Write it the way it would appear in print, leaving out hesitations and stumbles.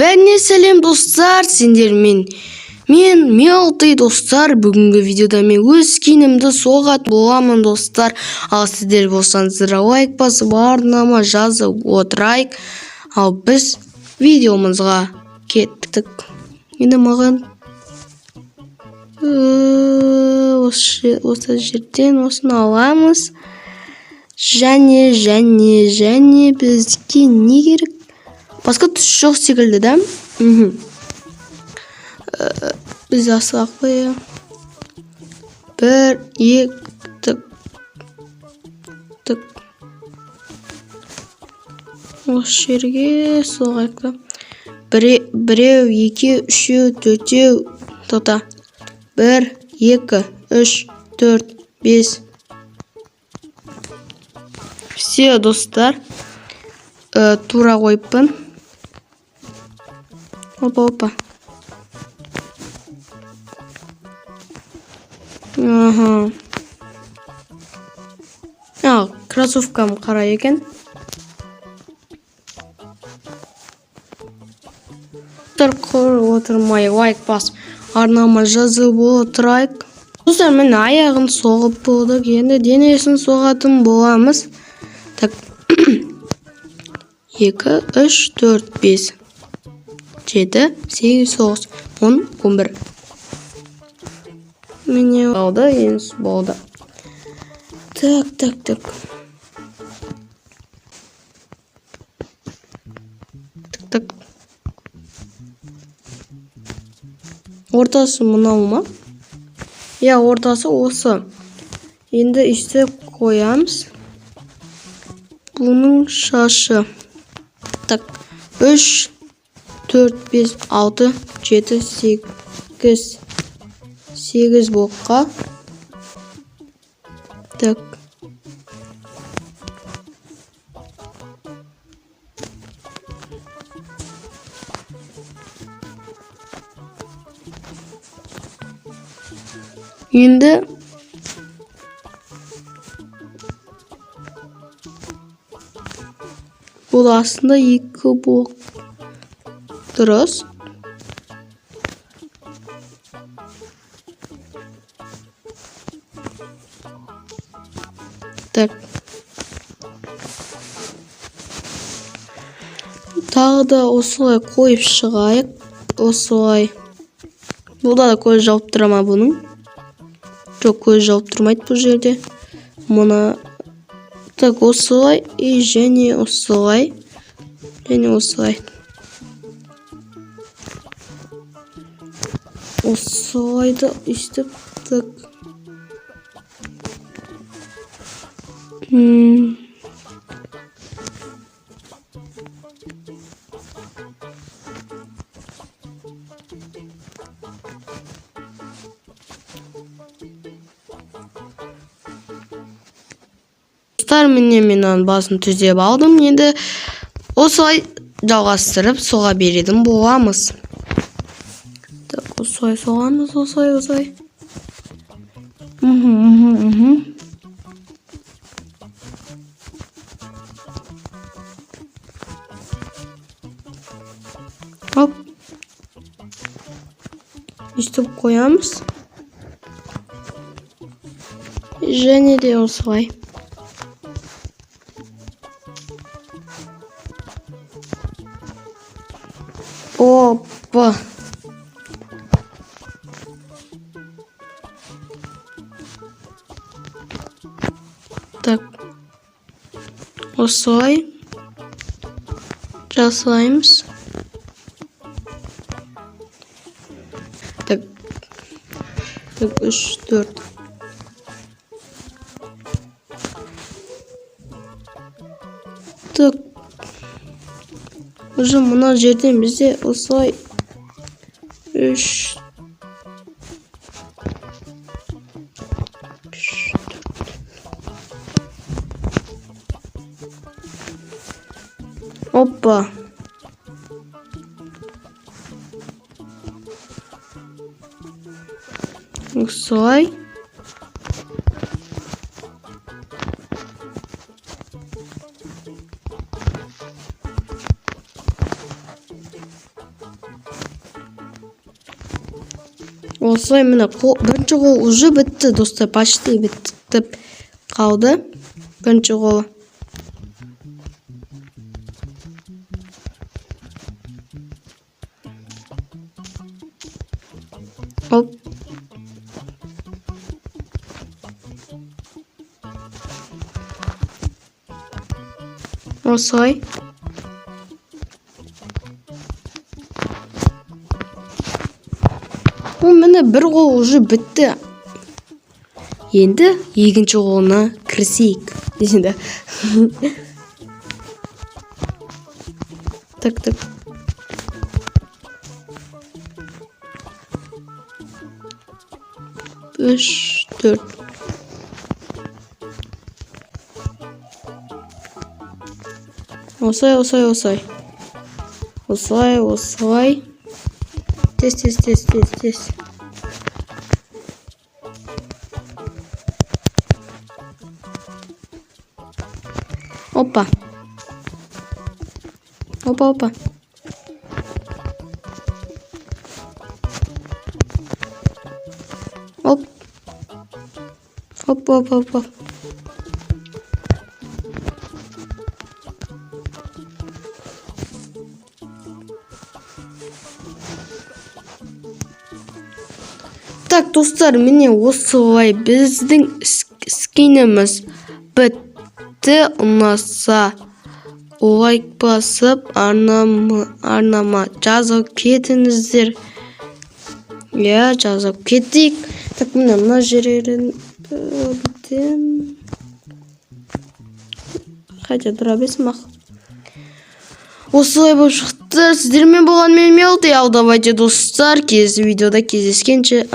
Бәріне сәлем достар, сендермен мен Мелти достар. Бүгінгі видеода мен өз кинімді соғат боламын достар. Ал сіздер болсаңыздар лайк басып арнама жазып отырайық. Ал біз видеомызға кеттік. Енді маған осы жерден осыны аламыз. Және бізге не керек? Басқа түс жоқ секілді да. Біз асық қоя. 1, 2 тік. Осы жерге соғайық. 1, 2, 3, 4, тота. 1, 2, 3, 4, 5. Все достар. Тура қойыппын. Опа. Кроссовкам қара екен. Отырмай лайк бас арнама жазып отырайық. Достар, мен аяғын соғып болдық. Енді денесін соғатын боламыз. Так. 2, 3, 4, 5, 7, 8, 9, 10, 11. Міне болды, енсіз болды. Так. Ортасы мынау ма? Я, ортасы осы. Енді үсті қоямыз. Бұның шашы. Так, 3, 4, 5, 6, 7, 8 боққа. Так. Енді бұл астында 2 боқ. Дұрыс. Так. Тағы да осылай қойып шығайық. Осылай. Бұлда да көз жауып тұра ма бұның? Жоқ, көз жауып тұрмайды бұл жерде. Мұна. Так, осылай. Және осылай. Осылайды үстіп. Так. Достар, мен басын түзеп алдым. Енді осылай жалғастырып соға беретін боламыз. Так, осылай соғамыз, осылай. Оп. Үстіп қоямыз. Және де осылай. Опа. Так. Осылай. Жасаймыз. Так. 3, 4. Так. Уже мына жерден бізде осылай 3. Опа. Осылай. Осылай міне бірінші қол уже бітті достар, почти бітіп қалды бірінші қолы. Оп. Осылай. Бұл міне бір қол уже бітті. Енді екінші қолына кірісейік. Енді. Так. 3, 4. Осылай. Тез. Опа. Оп. Так, достар, міне осылай біздің скиніміз бітті. Ұнаса лайк басып, арнама жазып кетіңіздер. Я жазып кетейік. Так, мына жерін бітім. Хотя тұра бесім ақ. Осылай болып шықты. Сіздермен болған мен Мелти. Ал давайте достар, келесі видеода кездескенше.